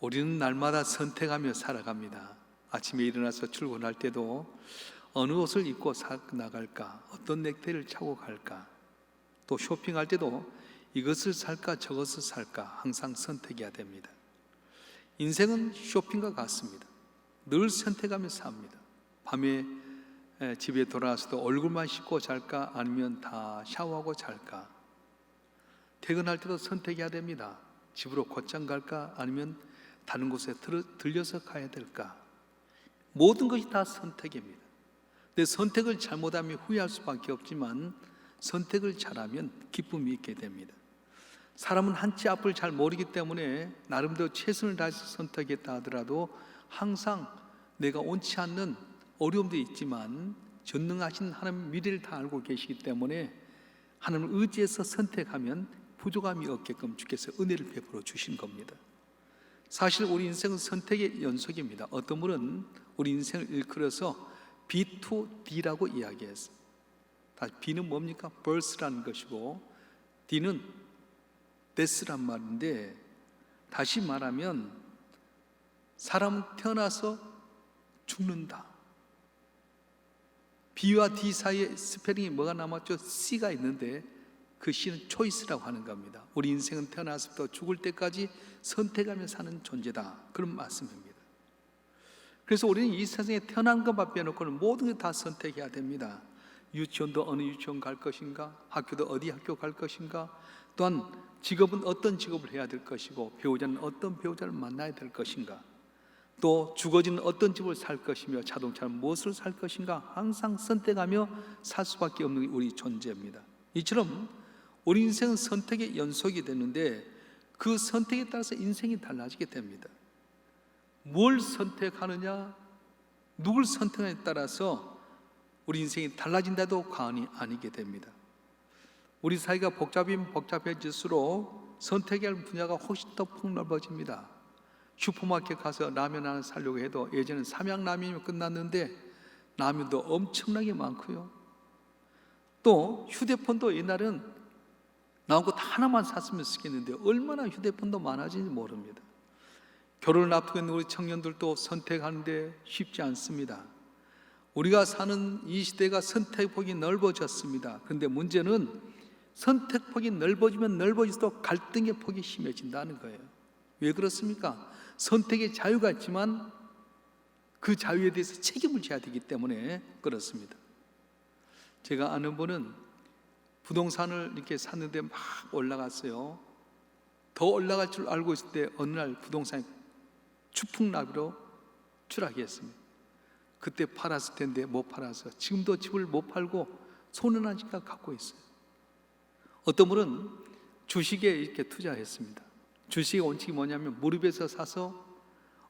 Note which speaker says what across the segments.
Speaker 1: 우리는 날마다 선택하며 살아갑니다. 아침에 일어나서 출근할 때도 어느 옷을 입고 나갈까, 어떤 넥타이를 차고 갈까, 또 쇼핑할 때도 이것을 살까 저것을 살까 항상 선택해야 됩니다. 인생은 쇼핑과 같습니다. 늘 선택하며 삽니다. 밤에 집에 돌아와서도 얼굴만 씻고 잘까 아니면 다 샤워하고 잘까. 퇴근할 때도 선택해야 됩니다. 집으로 곧장 갈까 아니면 다른 곳에 들려서 가야 될까. 모든 것이 다 선택입니다. 근데 선택을 잘못하면 후회할 수밖에 없지만 선택을 잘하면 기쁨이 있게 됩니다. 사람은 한치 앞을 잘 모르기 때문에 나름대로 최선을 다해서 선택했다 하더라도 항상 내가 원치 않는 어려움도 있지만 전능하신 하나님 미래를 다 알고 계시기 때문에 하나님을 의지해서 선택하면 부족함이 없게끔 주께서 은혜를 베풀어 주신 겁니다. 사실 우리 인생은 선택의 연속입니다. 어떤 분은 우리 인생을 일컬어서 B2D라고 이야기했어요. B는 뭡니까? birth라는 것이고 D는 death란 말인데, 다시 말하면 사람은 태어나서 죽는다. B와 D 사이에 스페링이 뭐가 남았죠? C가 있는데 그 C는 choice라고 하는 겁니다. 우리 인생은 태어나서부터 죽을 때까지 선택하며 사는 존재다, 그런 말씀입니다. 그래서 우리는 이 세상에 태어난 것만 빼놓고는 모든 걸 다 선택해야 됩니다. 유치원도 어느 유치원 갈 것인가, 학교도 어디 학교 갈 것인가, 또한 직업은 어떤 직업을 해야 될 것이고 배우자는 어떤 배우자를 만나야 될 것인가, 또 주거지는 어떤 집을 살 것이며 자동차는 무엇을 살 것인가, 항상 선택하며 살 수밖에 없는 우리 존재입니다. 이처럼 우리 인생은 선택의 연속이 되는데 그 선택에 따라서 인생이 달라지게 됩니다. 뭘 선택하느냐, 누굴 선택하느냐에 따라서 우리 인생이 달라진다도 과언이 아니게 됩니다. 우리 사회가 복잡하면 복잡해질수록 선택해야 할 분야가 훨씬 더 폭넓어집니다. 슈퍼마켓 가서 라면 하나 사려고 해도 예전엔 삼양라면이면 끝났는데 라면도 엄청나게 많고요. 또 휴대폰도 옛날엔 나온 것 하나만 샀으면 쓰겠는데 얼마나 휴대폰도 많아지는지 모릅니다. 결혼을 앞두고 있는 우리 청년들도 선택하는데 쉽지 않습니다. 우리가 사는 이 시대가 선택폭이 넓어졌습니다. 그런데 문제는 선택폭이 넓어지면 넓어질수록 갈등의 폭이 심해진다는 거예요. 왜 그렇습니까? 선택의 자유가 있지만 그 자유에 대해서 책임을 져야 되기 때문에 그렇습니다. 제가 아는 분은 부동산을 이렇게 샀는데 막 올라갔어요. 더 올라갈 줄 알고 있을 때 어느 날 부동산이 추풍나비로 추락했습니다. 그때 팔았을 텐데 못 팔아서 지금도 집을 못 팔고 손해난 집을 갖고 있어요. 어떤 분은 주식에 이렇게 투자했습니다. 주식의 원칙이 뭐냐면 무릎에서 사서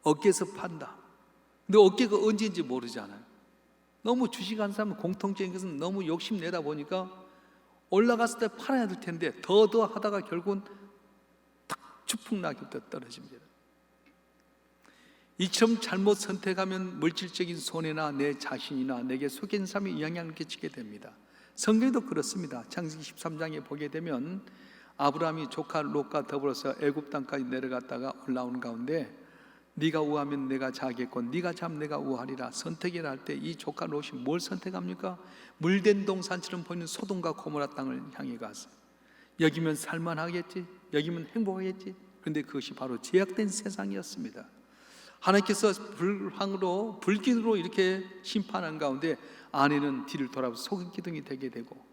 Speaker 1: 어깨에서 판다. 근데 어깨가 언제인지 모르잖아요. 너무 주식하는 사람은 공통적인 것은 너무 욕심내다 보니까 올라갔을 때 팔아야 될 텐데 더 하다가 결국은 딱 추풍나기부터 떨어집니다. 이처럼 잘못 선택하면 물질적인 손해나 내 자신이나 내게 속인 삶에 영향을 끼치게 됩니다. 성경에도 그렇습니다. 창세기 13장에 보게 되면 아브라함이 조카 롯과 더불어서 애굽 땅까지 내려갔다가 올라오는 가운데 네가 우하면 내가 자겠고 네가 잠 내가 우하리라 선택이라 할 때 이 조카 롯이 뭘 선택합니까? 물된 동산처럼 보이는 소돔과 고모라 땅을 향해 갔어요. 여기면 살만하겠지, 여기면 행복하겠지. 그런데 그것이 바로 제약된 세상이었습니다. 하나님께서 불황으로 불길으로 이렇게 심판한 가운데 아내는 뒤를 돌아서 소금기둥이 되게 되고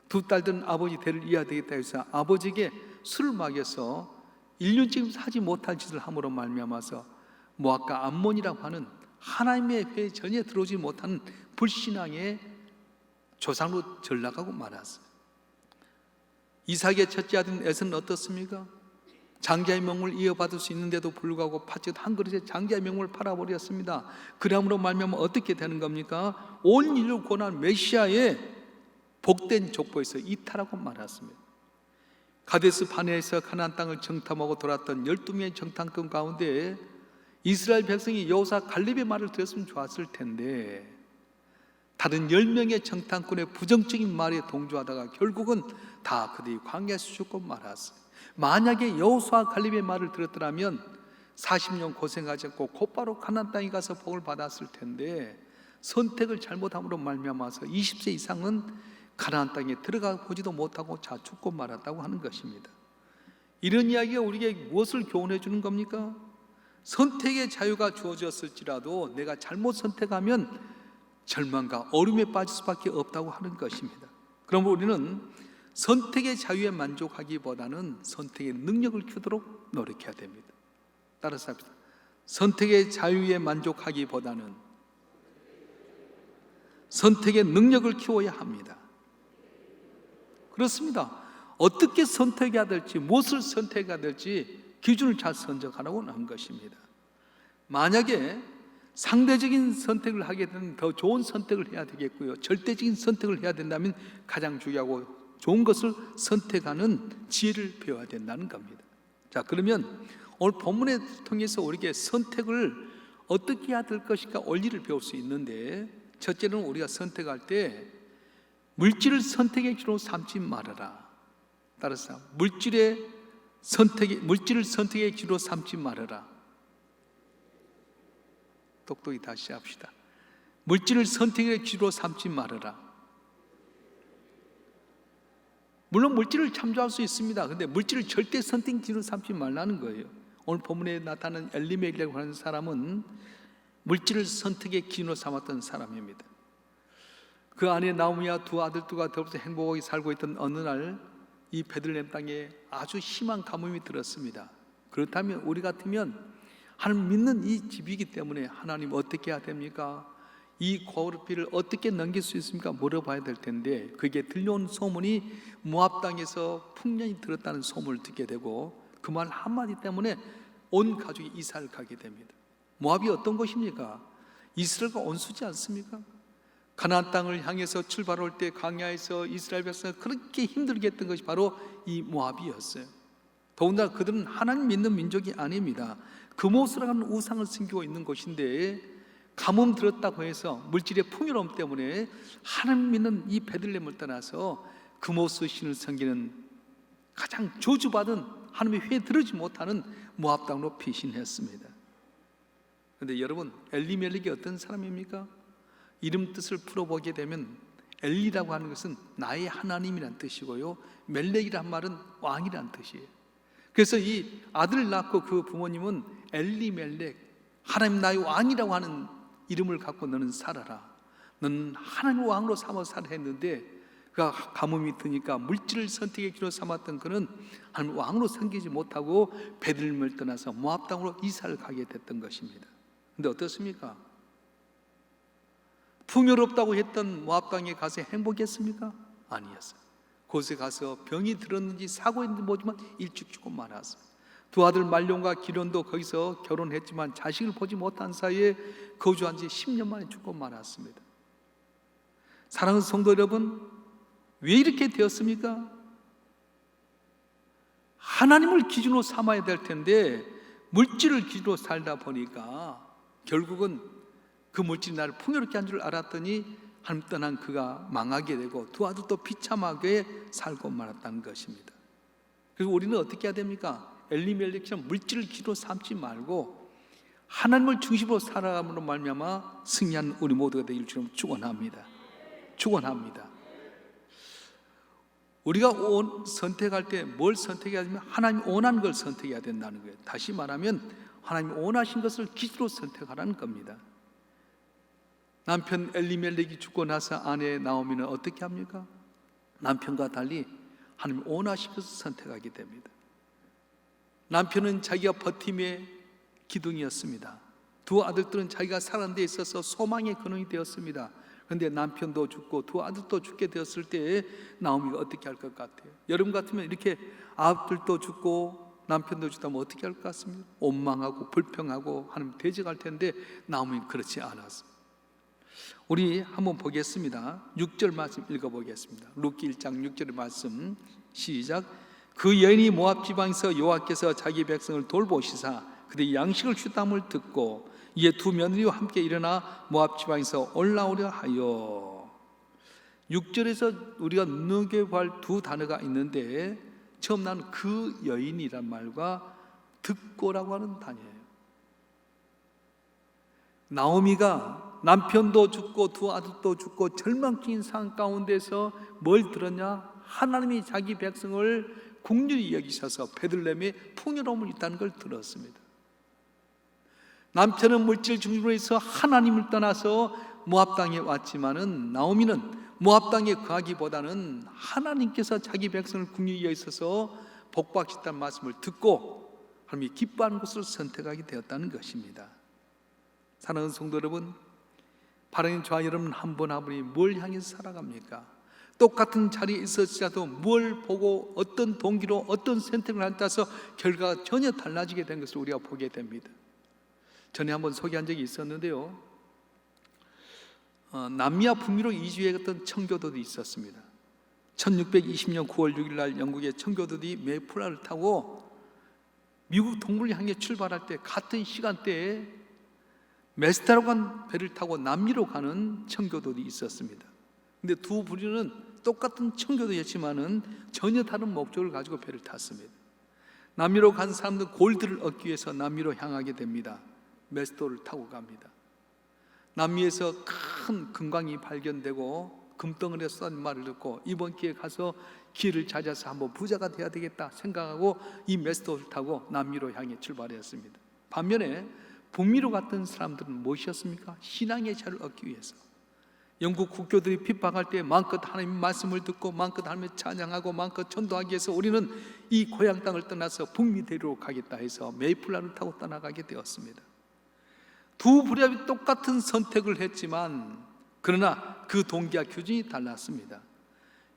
Speaker 1: 두 딸들은 아버지 대를 이어야 되겠다 해서 아버지에게 술을 먹여서 1년쯤 하지 못할 짓을 함으로 말미암아서 모압과 암몬이라고 하는 하나님의 회에 전혀 들어오지 못하는 불신앙의 조상으로 전락하고 말았어요. 이삭의 첫째 아들 에서는 어떻습니까? 장자의 명을 이어받을 수 있는데도 불구하고 팥죽 한 그릇에 장자의 명을 팔아버렸습니다. 그러므로 말미암아 어떻게 되는 겁니까? 온 인류 고난 메시아의 복된 족보에서 이탈하고 말았습니다. 가데스 바네에서 가나안 땅을 정탐하고 돌았던 12명의 정탐꾼 가운데 이스라엘 백성이 여호사 갈렙의 말을 들었으면 좋았을 텐데 다른 10명의 정탐꾼의 부정적인 말에 동조하다가 결국은 다 그들이 광야에서 죽고 말았어요. 만약에 여호수아 갈렙의 말을 들었더라면 40년 고생하지 않고 곧바로 가나안 땅에 가서 복을 받았을 텐데 선택을 잘못함으로 말미암아서 20세 이상은 가나안 땅에 들어가 보지도 못하고 자 죽고 말았다고 하는 것입니다. 이런 이야기가 우리에게 무엇을 교훈해 주는 겁니까? 선택의 자유가 주어졌을지라도 내가 잘못 선택하면 절망과 어려움에 빠질 수밖에 없다고 하는 것입니다. 그럼 우리는 선택의 자유에 만족하기보다는 선택의 능력을 키우도록 노력해야 됩니다. 따라서 합시다. 선택의 자유에 만족하기보다는 선택의 능력을 키워야 합니다. 그렇습니다. 어떻게 선택해야 될지, 무엇을 선택해야 될지 기준을 잘 선정하라고 한 것입니다. 만약에 상대적인 선택을 하게 되면 더 좋은 선택을 해야 되겠고요, 절대적인 선택을 해야 된다면 가장 중요하고 좋은 것을 선택하는 지혜를 배워야 된다는 겁니다. 자, 그러면 오늘 본문을 통해서 우리에게 선택을 어떻게 해야 될 것인가 원리를 배울 수 있는데, 첫째는 우리가 선택할 때 물질을 선택의 기준으로 삼지 말아라. 따라서 물질을 선택의 기준으로 삼지 말아라. 똑똑히 다시 합시다. 물질을 선택의 기준으로 삼지 말아라. 물론 물질을 참조할 수 있습니다. 그런데 물질을 절대 선택의 기준으로 삼지 말라는 거예요. 오늘 본문에 나타나는 엘리멜렉이라고 하는 사람은 물질을 선택의 기준으로 삼았던 사람입니다. 그 안에 나오미와 두 아들들과 더불어서 행복하게 살고 있던 어느 날 이 베들레헴 땅에 아주 심한 가뭄이 들었습니다. 그렇다면 우리 같으면 하나님 믿는 이 집이기 때문에 하나님 어떻게 해야 됩니까? 이 고비를 어떻게 넘길 수 있습니까? 물어봐야 될 텐데, 그게 들려온 소문이 모압 땅에서 풍년이 들었다는 소문을 듣게 되고 그 말 한마디 때문에 온 가족이 이사를 가게 됩니다. 모압이 어떤 곳입니까? 이스라엘과 원수지 않습니까? 가나안 땅을 향해서 출발할 때 광야에서 이스라엘 백성을 그렇게 힘들게 했던 것이 바로 이 모압이었어요. 더군다나 그들은 하나님 믿는 민족이 아닙니다. 금오스라고 하는 우상을 섬기고 있는 곳인데 가뭄 들었다고 해서 물질의 풍요로움 때문에 하나님 믿는 이 베들레헴을 떠나서 금오스 신을 섬기는 가장 저주받은, 하나님의 회에 들어지 못하는 모압 땅으로 피신했습니다. 그런데 여러분, 엘리멜렉이 어떤 사람입니까? 이름 뜻을 풀어보게 되면 엘리라고 하는 것은 나의 하나님이란 뜻이고요, 멜렉이란 말은 왕이란 뜻이에요. 그래서 이 아들을 낳고 그 부모님은 엘리멜렉, 하나님 나의 왕이라고 하는 이름을 갖고 너는 살아라, 너는 하나님 왕으로 삼아 살아야 했는데, 그가 가뭄이 드니까 물질을 선택의 기로 삼았던 그는 하나님 왕으로 섬기지 못하고 베들레헴을 떠나서 모압 땅으로 이사를 가게 됐던 것입니다. 그런데 어떻습니까? 풍요롭다고 했던 모압 땅에 가서 행복했습니까? 아니었어요. 곳에 가서 병이 들었는지 사고했는지 모르지만 일찍 죽고 말았어요. 두 아들 말론과 기론도 거기서 결혼했지만 자식을 보지 못한 사이에 거주한 지 10년 만에 죽고 말았습니다. 사랑하는 성도 여러분, 왜 이렇게 되었습니까? 하나님을 기준으로 삼아야 될 텐데 물질을 기준으로 살다 보니까 결국은 그 물질이 나를 풍요롭게 한 줄 알았더니 하나님 떠난 그가 망하게 되고 두 아들도 비참하게 살고 말았다는 것입니다. 그래서 우리는 어떻게 해야 됩니까? 엘리멜렉처럼 물질을 기준으로 삼지 말고 하나님을 중심으로 살아감으로 말미암아 승리한 우리 모두가 되길 주님 축원합니다. 축원합니다. 우리가 선택할 때 뭘 선택해야 되면 하나님이 원하는 걸 선택해야 된다는 거예요. 다시 말하면 하나님이 원하신 것을 기준으로 선택하라는 겁니다. 남편 엘리멜렉이 죽고 나서 아내 나오미는 어떻게 합니까? 남편과 달리 하나님이 원하신 것을 선택하게 됩니다. 남편은 자기가 버팀의 기둥이었습니다. 두 아들들은 자기가 살아가는 데 있어서 소망의 근원이 되었습니다. 그런데 남편도 죽고 두 아들도 죽게 되었을 때 나오미가 어떻게 할 것 같아요? 여러분 같으면 이렇게 아들도 죽고 남편도 죽다면 어떻게 할 것 같습니까? 원망하고 불평하고 하나님 대적할 텐데 나오미는 그렇지 않았어요. 우리 한번 보겠습니다. 6절 말씀 읽어보겠습니다. 룻기 1장 6절의 말씀 시작. 그 여인이 모압 지방에서 여호와께서 자기 백성을 돌보시사 그들의 양식을 주담을 듣고 이에 두 며느리와 함께 일어나 모압 지방에서 올라오려 하여. 6절에서 우리가 눈여겨볼 두 단어가 있는데 처음 나는 그 여인이란 말과 듣고라고 하는 단어예요. 나오미가 남편도 죽고 두 아들도 죽고 절망적인 상황 가운데서 뭘 들었냐? 하나님이 자기 백성을 긍휼히 여기셔서 베들레헴에 풍요로움을 있다는 걸 들었습니다. 남편은 물질 중심으로 해서 하나님을 떠나서 모압 땅에 왔지만은 나오미는 모압 땅에 거하기보다는 하나님께서 자기 백성을 긍휼히 여기셔서 복받으셨다는 말씀을 듣고 하나님이 기뻐하는 것을 선택하게 되었다는 것입니다. 사랑하는 성도 여러분, 바라는 저와 여러분 한 분 한 분이 뭘 향해서 살아갑니까? 똑같은 자리에 있었지라도 뭘 보고 어떤 동기로 어떤 선택을 한 따라서 결과가 전혀 달라지게 된 것을 우리가 보게 됩니다. 전에 한번 소개한 적이 있었는데요, 남미와 북미로 이주해 갔던 청교도들이 있었습니다. 1620년 9월 6일 날 영국의 청교도들이 메이플라를 타고 미국 동부를 향해 출발할 때 같은 시간대에 메스타라고 한 배를 타고 남미로 가는 청교도들이 있었습니다. 근데 두 부류는 똑같은 청교도였지만은 전혀 다른 목적을 가지고 배를 탔습니다. 남미로 간 사람들은 골드를 얻기 위해서 남미로 향하게 됩니다. 메스도를 타고 갑니다. 남미에서 큰 금광이 발견되고 금덩어리에 쏟아진 말을 듣고 이번 기회에 가서 길을 찾아서 한번 부자가 돼야 되겠다 생각하고 이 메스도를 타고 남미로 향해 출발했습니다. 반면에 북미로 갔던 사람들은 무엇이었습니까? 신앙의 자를 얻기 위해서 영국 국교들이 핍박할 때 마음껏 하나님 말씀을 듣고 마음껏 하나님을 찬양하고 마음껏 전도하기 위해서 우리는 이 고향 땅을 떠나서 북미 대륙으로 가겠다 해서 메이플라를 타고 떠나가게 되었습니다. 두 부류가 똑같은 선택을 했지만 그러나 그 동기와 규정이 달랐습니다.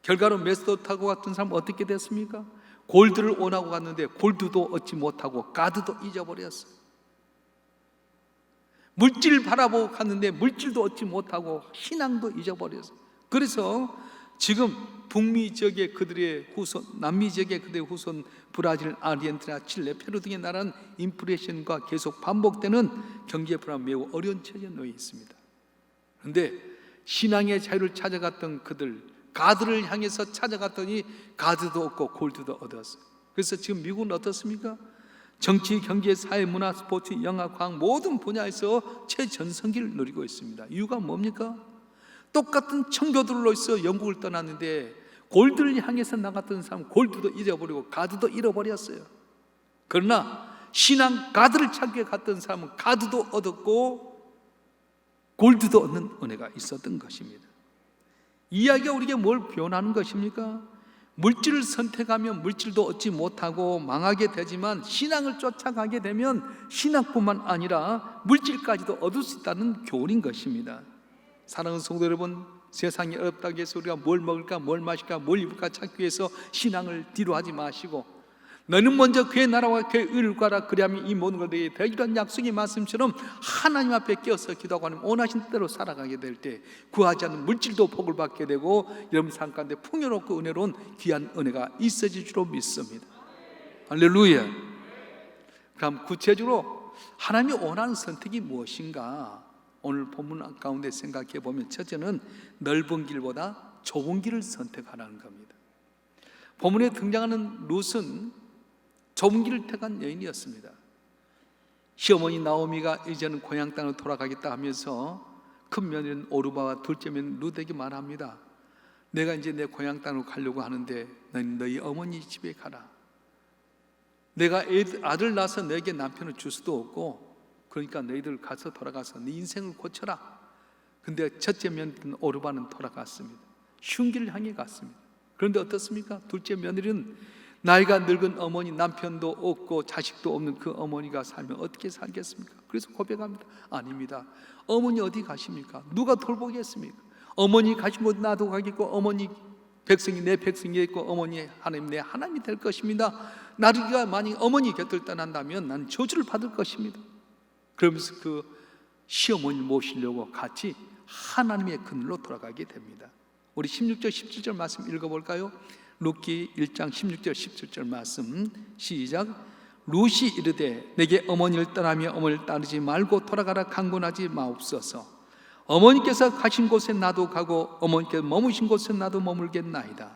Speaker 1: 결과로 메스도 타고 갔던 사람은 어떻게 됐습니까? 골드를 원하고 갔는데 골드도 얻지 못하고 가드도 잊어버렸어요. 물질을 바라보고 갔는데 물질도 얻지 못하고 신앙도 잊어버렸어요. 그래서 지금 북미 지역의 그들의 후손, 남미 지역의 그들의 후손, 브라질, 아르헨티나, 칠레, 페루 등의 나라는 인플레이션과 계속 반복되는 경제 불안 매우 어려운 처지에 놓여 있습니다. 그런데 신앙의 자유를 찾아갔던 그들, 가드를 향해서 찾아갔더니 가드도 얻고 골드도 얻었어요. 그래서 지금 미국은 어떻습니까? 정치, 경제, 사회, 문화, 스포츠, 영화, 과학 모든 분야에서 최전성기를 누리고 있습니다. 이유가 뭡니까? 똑같은 청교도로서 영국을 떠났는데 골드를 향해서 나갔던 사람 골드도 잊어버리고 가드도 잃어버렸어요. 그러나 신앙 가드를 찾게 갔던 사람은 가드도 얻었고 골드도 얻는 은혜가 있었던 것입니다. 이 이야기가 우리에게 뭘 표현하는 것입니까? 물질을 선택하면 물질도 얻지 못하고 망하게 되지만 신앙을 쫓아가게 되면 신앙뿐만 아니라 물질까지도 얻을 수 있다는 교훈인 것입니다. 사랑하는 성도 여러분, 세상이 어렵다고 해서 우리가 뭘 먹을까, 뭘 마실까, 뭘 입을까 찾기 위해서 신앙을 뒤로 하지 마시고 너는 먼저 그의 나라와 그의 의를 구하라 그리하면 이 모든 걸 너희에게 되리라는 약속의 말씀처럼 하나님 앞에 깨어서 기도하고 하나님 원하신 대로 살아가게 될 때 구하지 않는 물질도 복을 받게 되고 여러분 삶 가운데 풍요롭고 은혜로운 귀한 은혜가 있어질 줄로 믿습니다. 할렐루야. 그럼 구체적으로 하나님이 원하는 선택이 무엇인가? 오늘 본문 가운데 생각해 보면 첫째는 넓은 길보다 좁은 길을 선택하라는 겁니다. 본문에 등장하는 룻은 좁은 길을 택한 여인이었습니다. 시어머니 나오미가 이제는 고향 땅으로 돌아가겠다 하면서 큰 며느리는 오르바와 둘째 며느리 룻에게 말합니다. 내가 이제 내 고향 땅으로 가려고 하는데 너희는 너희 어머니 집에 가라. 내가 아들 낳아서 너에게 남편을 줄 수도 없고 그러니까 너희들 가서 돌아가서 네 인생을 고쳐라. 근데 첫째 며느리는 오르바는 돌아갔습니다. 쉬운 길을 향해 갔습니다. 그런데 어떻습니까? 둘째 며느리는 나이가 늙은 어머니, 남편도 없고 자식도 없는 그 어머니가 살면 어떻게 살겠습니까? 그래서 고백합니다. 아닙니다. 어머니 어디 가십니까? 누가 돌보겠습니까? 어머니 가신 곳 나도 가겠고 어머니 백성이 내 백성이겠고 어머니 하나님 내 하나님이 될 것입니다. 나리가 만약 어머니 곁을 떠난다면 난 저주를 받을 것입니다. 그러면서 그 시어머니를 모시려고 같이 하나님의 그늘로 돌아가게 됩니다. 우리 16절 17절 말씀 읽어볼까요? 룻기 1장 16절 17절 말씀 시작. 룻이 이르되 내게 어머니를 떠나며 어머니를 따르지 말고 돌아가라 강권하지 마옵소서. 어머니께서 가신 곳에 나도 가고 어머니께서 머무신 곳에 나도 머물겠나이다.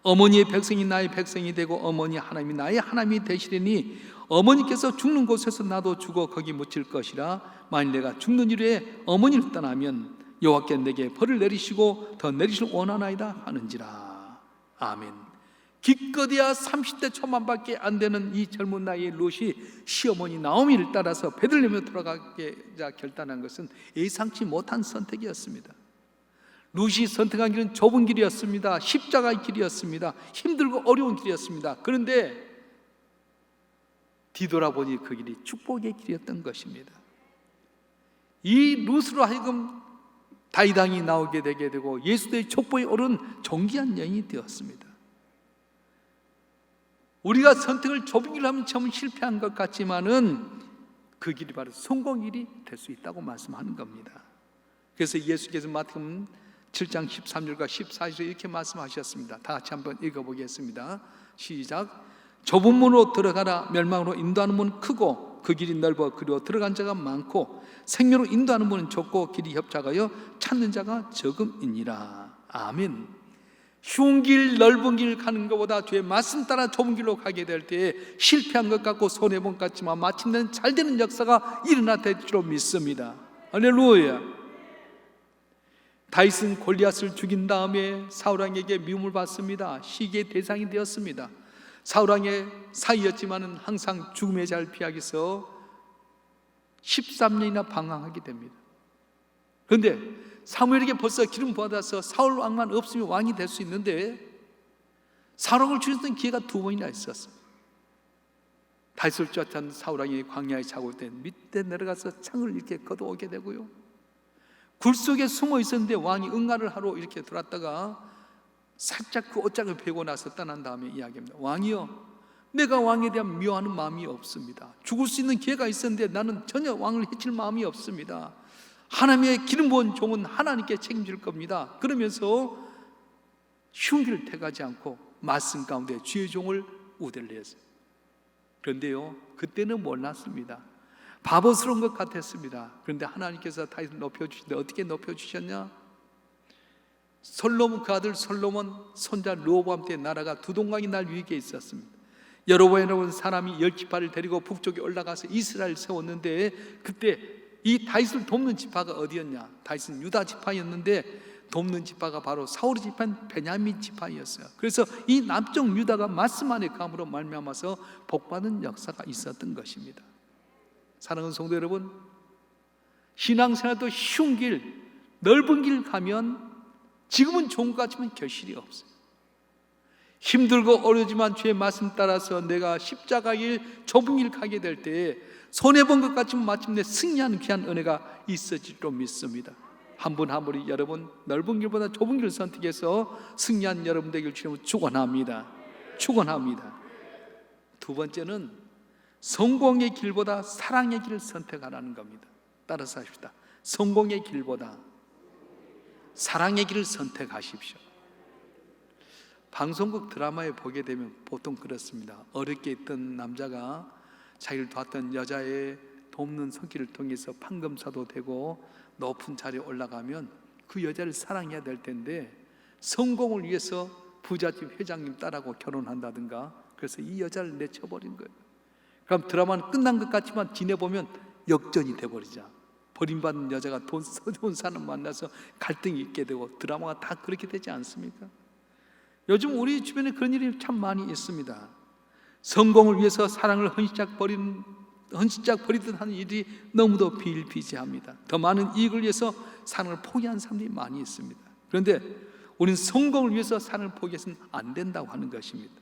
Speaker 1: 어머니의 백성이 나의 백성이 되고 어머니 하나님이 나의 하나님이 되시리니 어머니께서 죽는 곳에서 나도 죽어 거기 묻힐 것이라. 만일 내가 죽는 이후에 어머니를 떠나면 여호와께 내게 벌을 내리시고 더 내리실 원하나이다 하는지라. 아멘. 기껏해야 30대 초반밖에 안 되는 이 젊은 나이의 롯이 시어머니 나오미를 따라서 베들레헴에 돌아가게 결단한 것은 예상치 못한 선택이었습니다. 롯이 선택한 길은 좁은 길이었습니다. 십자가의 길이었습니다. 힘들고 어려운 길이었습니다. 그런데 뒤돌아보니 그 길이 축복의 길이었던 것입니다. 이 롯으로 하여금 다윗왕이 나오게 되게 되고 예수의 족보에 오른 존귀한 여인이 되었습니다. 우리가 선택을 좁은 길로 하면 처음 실패한 것 같지만은 그 길이 바로 성공의 길이 될 수 있다고 말씀하는 겁니다. 그래서 예수께서 마태복음 7장 13절과 14절에 이렇게 말씀하셨습니다. 다 같이 한번 읽어보겠습니다. 시작. 좁은 문으로 들어가라. 멸망으로 인도하는 문은 크고 그 길이 넓어 그리로 들어간 자가 많고 생명으로 인도하는 문은 좁고 길이 협착하여 찾는 자가 적음이니라. 아멘. 쉬운 길 넓은 길 가는 것보다 주의 말씀 따라 좁은 길로 가게 될 때에 실패한 것 같고 손해본 것 같지만 마침내는 잘 되는 역사가 일어나 될 줄로 믿습니다. 할렐루야. 다윗은 골리앗을 죽인 다음에 사울왕에게 미움을 받습니다. 시기의 대상이 되었습니다. 사울왕의 사이였지만은 항상 죽음의 자를 피하기 위해서 13년이나 방황하게 됩니다. 그런데 사무엘에게 벌써 기름 부어서 사울 왕만 없으면 왕이 될 수 있는데 사울왕을 죽였던 기회가 2번이나 있었어요. 다윗을 쫓아온 사울 왕이 광야에 자고 있을 때 밑에 내려가서 창을 이렇게 걷어오게 되고요. 굴 속에 숨어 있었는데 왕이 응가를 하러 이렇게 돌았다가 살짝 그 옷장을 베고 나서 떠난 다음에 이야기합니다. 왕이여, 내가 왕에 대한 미워하는 마음이 없습니다. 죽을 수 있는 기회가 있었는데 나는 전혀 왕을 해칠 마음이 없습니다. 하나님의 기름 부은 종은 하나님께 책임질 겁니다. 그러면서 쉬운 길을 택하지 않고 말씀 가운데 주의 종을 우대를 했어요. 그런데요, 그때는 몰랐습니다. 바보스러운 것 같았습니다. 그런데 하나님께서 다윗을 높여주시는데 어떻게 높여주셨냐? 솔로몬, 그 아들 솔로몬 손자 르호보암 때 나라가 두 동강이 날 위기에 있었습니다. 여로보암이라는 사람이 10지파를 데리고 북쪽에 올라가서 이스라엘을 세웠는데 그때 이 다윗을 돕는 지파가 어디였냐? 다윗은 유다 지파였는데 돕는 지파가 바로 사울의 지파인 베냐민 지파였어요. 그래서 이 남쪽 유다가 말씀 안에 감으로 말미암아서 복받은 역사가 있었던 것입니다. 사랑하는 성도 여러분, 신앙생활도 쉬운 길, 넓은 길 가면 지금은 좋은 것 같지만 결실이 없어요. 힘들고 어려지만 주의 말씀 따라서 내가 십자가의 좁은 길 가게 될 때에 손해본 것 같지만 마침내 승리하는 귀한 은혜가 있어질 줄 믿습니다. 한 분 한 분이 여러분 넓은 길보다 좁은 길을 선택해서 승리한 여러분 되길 주님으로 축원합니다. 축원합니다. 두 번째는 성공의 길보다 사랑의 길을 선택하라는 겁니다. 따라서 하십시다. 성공의 길보다 사랑의 길을 선택하십시오. 방송국 드라마에 보게 되면 보통 그렇습니다. 어렵게 있던 남자가 자기를 도왔던 여자의 돕는 손길을 통해서 판검사도 되고 높은 자리에 올라가면 그 여자를 사랑해야 될 텐데 성공을 위해서 부잣집 회장님 딸하고 결혼한다든가 그래서 이 여자를 내쳐버린 거예요. 그럼 드라마는 끝난 것 같지만 지내보면 역전이 돼버리자. 버림받은 여자가 돈 써준 사람 만나서 갈등이 있게 되고 드라마가 다 그렇게 되지 않습니까? 요즘 우리 주변에 그런 일이 참 많이 있습니다. 성공을 위해서 사랑을 헌신짝 버리듯 하는 일이 너무도 비일비재합니다. 더 많은 이익을 위해서 사랑을 포기한 사람들이 많이 있습니다. 그런데 우리는 성공을 위해서 사랑을 포기해서는 안 된다고 하는 것입니다.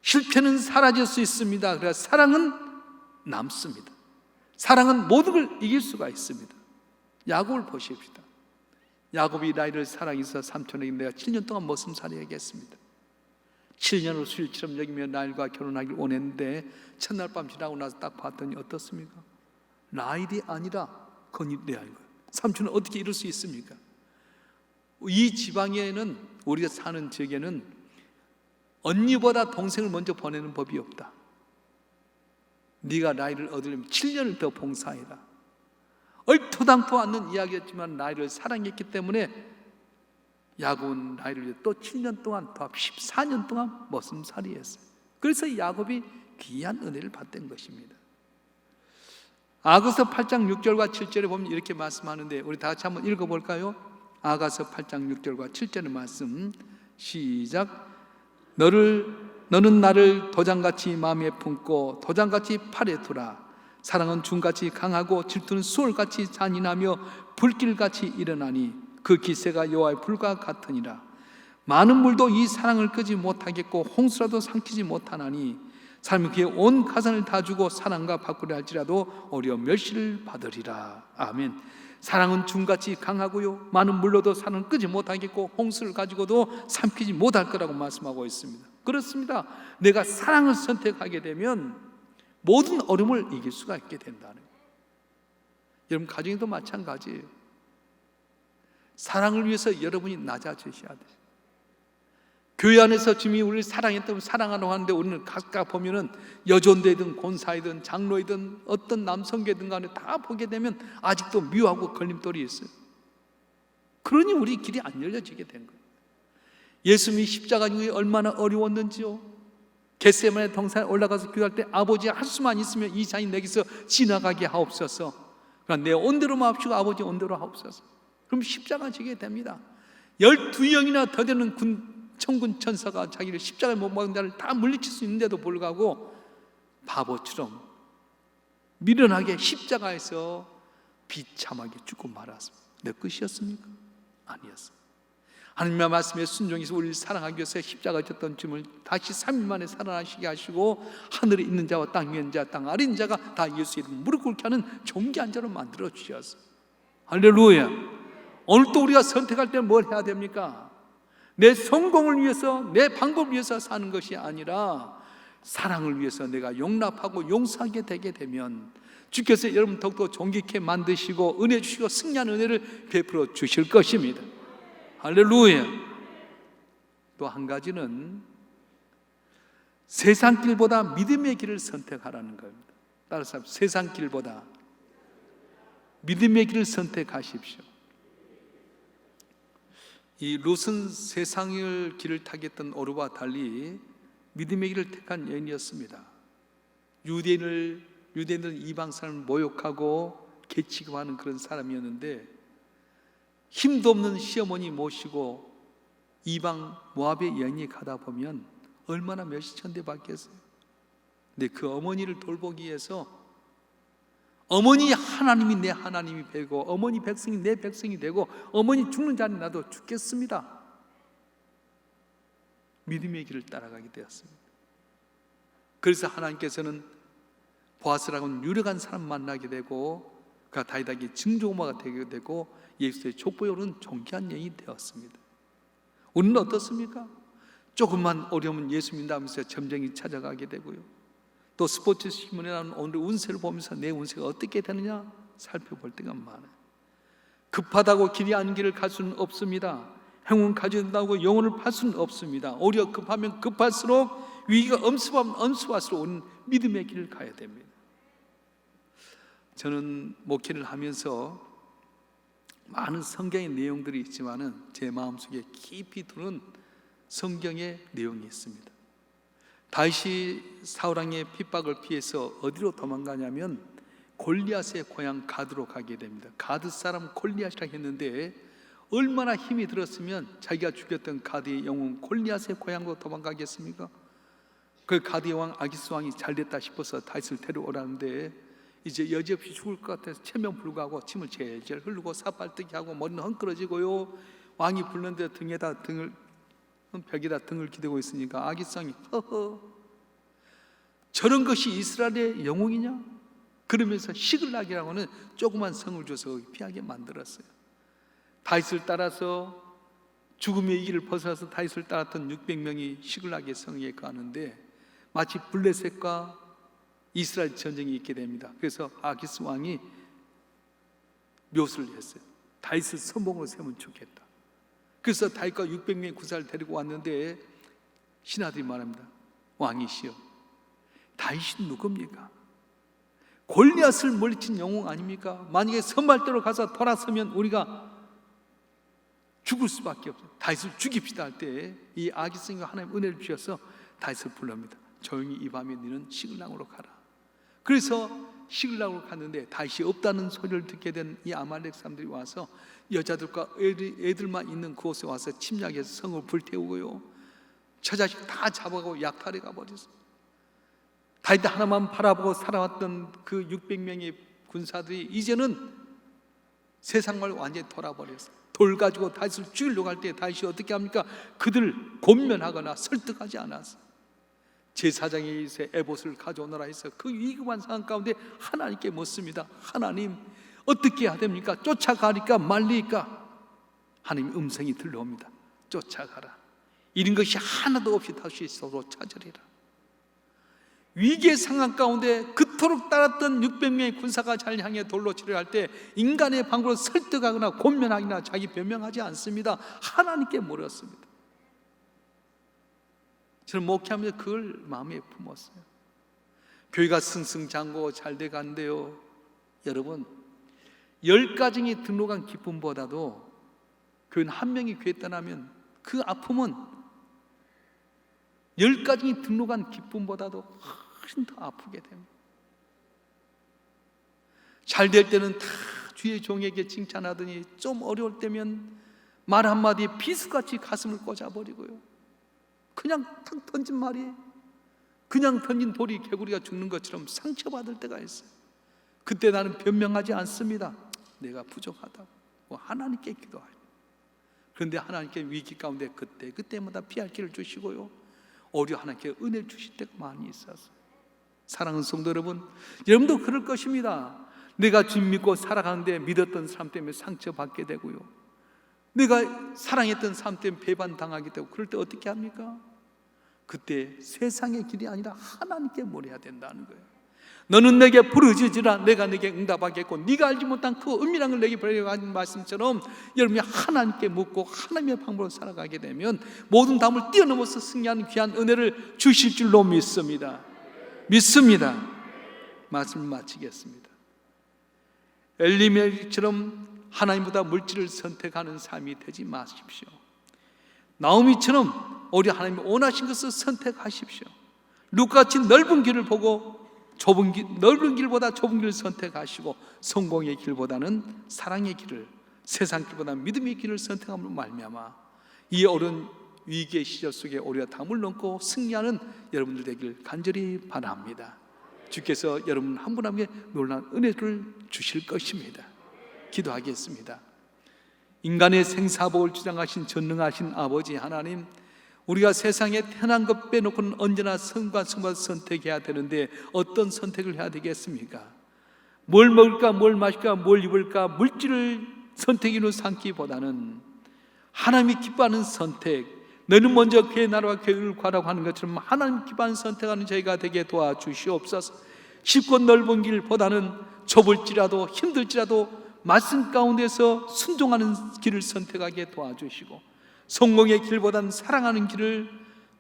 Speaker 1: 실패는 사라질 수 있습니다. 그래서 사랑은 남습니다. 사랑은 모든 걸 이길 수가 있습니다. 야곱을 보십시다. 야곱이 라헬을 사랑해서 삼촌에게 내가 7년 동안 머슴살이 하겠습니다. 7년을 수일처럼 여기며 라헬과 결혼하길 원했는데 첫날 밤 지나고 나서 딱 봤더니 어떻습니까? 라헬이 아니라 건이 레아인 거예요. 삼촌은 어떻게 이럴 수 있습니까? 이 지방에는 우리가 사는 지역에는 언니보다 동생을 먼저 보내는 법이 없다. 네가 라헬을 얻으려면 7년을 더 봉사해라. 얼토당토 않는 이야기였지만 라헬을 사랑했기 때문에 야곱은 라헬을 위해 또 7년 동안, 더 14년 동안 머슴살이 했어요. 그래서 야곱이 귀한 은혜를 받던 것입니다. 아가서 8장 6절과 7절에 보면 이렇게 말씀하는데, 우리 다 같이 한번 읽어볼까요? 아가서 8장 6절과 7절의 말씀, 시작. 너는 나를 도장같이 마음에 품고 도장같이 팔에 두라. 사랑은 중같이 강하고 질투는 수월같이 잔인하며 불길같이 일어나니 그 기세가 여호와의 불과 같으니라. 많은 물도 이 사랑을 끄지 못하겠고 홍수라도 삼키지 못하나니 사람이 그의 온 가산을 다 주고 사랑과 바꾸려 할지라도 오히려 멸시를 받으리라. 아멘. 사랑은 중같이 강하고요, 많은 물로도 사랑을 끄지 못하겠고 홍수를 가지고도 삼키지 못할 거라고 말씀하고 있습니다. 그렇습니다. 내가 사랑을 선택하게 되면 모든 어려움을 이길 수가 있게 된다는 거예요. 여러분 가정에도 마찬가지예요. 사랑을 위해서 여러분이 낮아지셔야 돼요. 교회 안에서 주님이 우리를 사랑했다면 사랑하라고 하는데, 우리는 각각 보면은 여존대든 권사이든 장로이든 어떤 남성계든 간에 다 보게 되면 아직도 미워하고 걸림돌이 있어요. 그러니 우리 길이 안 열려지게 된 거예요. 예수님이 십자가 중에 얼마나 어려웠는지요. 겟세마네 동산에 올라가서 기도할 때 아버지 할 수만 있으면 이 잔이 내게서 지나가게 하옵소서. 그러나 내 온대로만 합시고 아버지 온대로 하옵소서. 그럼 십자가 지게 됩니다. 12영이나 더 되는 천군 천사가 자기를 십자가에 못 박은 자를 다 물리칠 수 있는데도 불구하고 바보처럼 미련하게 십자가에서 비참하게 죽고 말았습니다. 내 것이었습니까? 아니었습니다. 하나님의 말씀에 순종해서 우리를 사랑하기 위해서 십자가에 졌던 주님을 다시 3일 만에 살아나시게 하시고 하늘에 있는 자와 땅 위에 있는 자, 땅 아래 있는 자가 다 예수 이름 무릎 꿇게 하는 존귀한 자로 만들어 주셨어요. 할렐루야. 오늘 또 우리가 선택할 때 뭘 해야 됩니까? 내 성공을 위해서, 내 방법을 위해서 사는 것이 아니라 사랑을 위해서 내가 용납하고 용서하게 되게 되면 주께서 여러분 더욱더 존귀케 만드시고 은혜 주시고 승리한 은혜를 베풀어 주실 것입니다. 할렐루야. 또 한 가지는 세상 길보다 믿음의 길을 선택하라는 겁니다. 따라서 세상 길보다 믿음의 길을 선택하십시오. 이 롯은 세상의 길을 타겠던 오르와 달리 믿음의 길을 택한 여인이었습니다. 유대인은 이방 사람을 모욕하고 개취급하는 그런 사람이었는데, 힘도 없는 시어머니 모시고 이방 모압의 여인이 가다 보면 얼마나 멸시천대 받겠어요. 근데 그 어머니를 돌보기 위해서 어머니 하나님이 내 하나님이 되고 어머니 백성이 내 백성이 되고 어머니 죽는 자리 나도 죽겠습니다. 믿음의 길을 따라가게 되었습니다. 그래서 하나님께서는 보아스라고는 유력한 사람 만나게 되고 그가 다윗에게 증조모가 되게 되고 예수의 족보에 오른 존귀한 여인이 되었습니다. 우리는 어떻습니까? 조금만 어려우면 예수 믿다면서 점쟁이 찾아가게 되고요, 또 스포츠 신문에 나오는 오늘 운세를 보면서 내 운세가 어떻게 되느냐 살펴볼 때가 많아요. 급하다고 길이 아닌 길을 갈 수는 없습니다. 행운을 가져온다고 영혼을 팔 수는 없습니다. 오히려 급하면 급할수록 위기가 엄습하면 엄습할수록 우리는 믿음의 길을 가야 됩니다. 저는 목회를 하면서 많은 성경의 내용들이 있지만은 제 마음속에 깊이 두는 성경의 내용이 있습니다. 다윗이 사울왕의 핍박을 피해서 어디로 도망가냐면 골리앗의 고향 가드로 가게 됩니다. 가드 사람 골리앗이라고 했는데 얼마나 힘이 들었으면 자기가 죽였던 가드의 영웅 골리앗의 고향으로 도망가겠습니까? 그 가드의 왕 아기스 왕이 잘됐다 싶어서 다윗을 데려오라는데 이제 여지없이 죽을 것 같아서 체면불구하고 침을 제일 흐르고 사발뜨기 하고 머리는 헝클어지고요, 왕이 불는데 벽에다 등을 기대고 있으니까 아기성이 허허 저런 것이 이스라엘의 영웅이냐? 그러면서 시글락이라고는 조그만 성을 줘서 피하게 만들었어요. 다윗을 따라서 죽음의 이길을 벗어나서 다윗을 따랐던 600명이 시글락의 성에 가는데 마치 블레셋과 이스라엘 전쟁이 있게 됩니다. 그래서 아기스 왕이 묘수를 했어요. 다윗을 선봉으로 세우면 좋겠다. 그래서 다윗과 600명의 구사를 데리고 왔는데 신하들이 말합니다. 왕이시여, 다윗이 누굽니까? 골리앗을 물리친 영웅 아닙니까? 만약에 선발대로 가서 돌아서면 우리가 죽을 수밖에 없어요. 다윗을 죽입시다 할 때 이 아기성이 하나님 은혜를 주셔서 다윗을 불릅니다. 조용히 이 밤에 너는 시글락으로 가라. 그래서 시글락으로 갔는데 다윗이 없다는 소리를 듣게 된 이 아말렉 사람들이 와서 여자들과 애들만 있는 그곳에 와서 침략해서 성을 불태우고요, 처자식 다 잡아가고 약탈해 가버렸어요. 다윗 하나만 바라보고 살아왔던 그 600명의 군사들이 이제는 세상을 완전히 돌아버렸어요. 돌 가지고 다윗을 죽이려고 할 때 다윗이 어떻게 합니까? 그들을 권면하거나 설득하지 않았어요. 제사장이 에봇을 가져오너라 해서 그 위급한 상황 가운데 하나님께 묻습니다. 하나님, 어떻게 해야 됩니까? 쫓아가니까 말리니까? 하나님 음성이 들려옵니다. 쫓아가라. 이런 것이 하나도 없이 다시 서로 찾으리라. 위기의 상황 가운데 그토록 따랐던 600명의 군사가 잘 향해 돌로 치려 할 때 인간의 방법으로 설득하거나 권면하거나 자기 변명하지 않습니다. 하나님께 물었습니다. 저는 목회하면서 그걸 마음에 품었어요. 교회가 승승장구 잘 돼간대요. 여러분, 10가정이 등록한 기쁨보다도 교인 한 명이 교회 떠나면 그 아픔은 10가정이 등록한 기쁨보다도 훨씬 더 아프게 됩니다. 잘 될 때는 다 주의 종에게 칭찬하더니 좀 어려울 때면 말 한마디에 비수같이 가슴을 꽂아버리고요, 그냥 탁 던진 말이, 그냥 던진 돌이 개구리가 죽는 것처럼 상처받을 때가 있어요. 그때 나는 변명하지 않습니다. 내가 부족하다고 하나님께 기도해요. 그런데 하나님께 위기 가운데 그때마다 피할 길을 주시고요, 오히려 하나님께 은혜를 주실 때가 많이 있었어요. 사랑하는 성도 여러분, 여러분도 그럴 것입니다. 내가 주님 믿고 살아가는데 믿었던 사람 때문에 상처받게 되고요, 내가 사랑했던 사람 때문에 배반당하게 되고, 그럴 때 어떻게 합니까? 그때 세상의 길이 아니라 하나님께 물어야 된다는 거예요. 너는 내게 부르짖으라 내가 내게 응답하겠고 네가 알지 못한 그 은밀한 걸 내게 보내려고 하는 말씀처럼 여러분이 하나님께 묻고 하나님의 방법으로 살아가게 되면 모든 담을 뛰어넘어서 승리하는 귀한 은혜를 주실 줄로 믿습니다. 말씀을 마치겠습니다. 엘리멜렉처럼 하나님보다 물질을 선택하는 삶이 되지 마십시오. 나오미처럼 오히려 하나님이 원하신 것을 선택하십시오. 룻같이 넓은 길을 보고 넓은 길보다 좁은 길을 선택하시고 성공의 길보다는 사랑의 길을, 세상 길보다 믿음의 길을 선택함으로 말미암아 이 어려운 위기의 시절 속에 오히려 담을 넘고 승리하는 여러분들 되길 간절히 바랍니다. 주께서 여러분 한 분 한 분에게 놀라운 은혜를 주실 것입니다. 기도하겠습니다. 인간의 생사복을 주장하신 전능하신 아버지 하나님, 우리가 세상에 태어난 것 빼놓고는 언제나 선과 승과 선택해야 되는데 어떤 선택을 해야 되겠습니까? 뭘 먹을까, 뭘 마실까, 뭘 입을까, 물질을 선택으로 삼기보다는 하나님이 기뻐하는 선택, 너는 먼저 그의 나라와 그의 구하라고 하는 것처럼 하나님 기뻐하는 선택하는 저희가 되게 도와주시옵소서. 쉽고 넓은 길보다는 좁을지라도 힘들지라도 말씀 가운데서 순종하는 길을 선택하게 도와주시고, 성공의 길보다는 사랑하는 길을,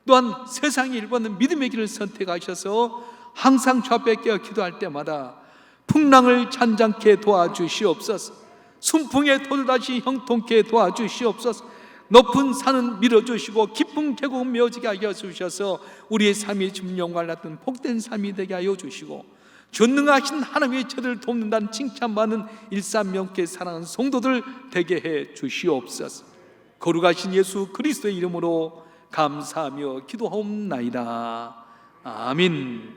Speaker 1: 또한 세상의 길보다는 믿음의 길을 선택하셔서 항상 주 앞에 깨어 기도할 때마다 풍랑을 잔잔케 도와주시옵소서. 순풍에 토다시 형통케 도와주시옵소서. 높은 산은 밀어주시고 깊은 계곡은 메어지게 하여 주셔서 우리의 삶이 주님 영광을 받는 복된 삶이 되게 하여 주시고, 전능하신 하나님의 저들을 돕는다는 칭찬받는 일삼명께 사랑하는 성도들 되게 해 주시옵소서. 거룩하신 예수 그리스도의 이름으로 감사하며 기도하옵나이다. 아멘.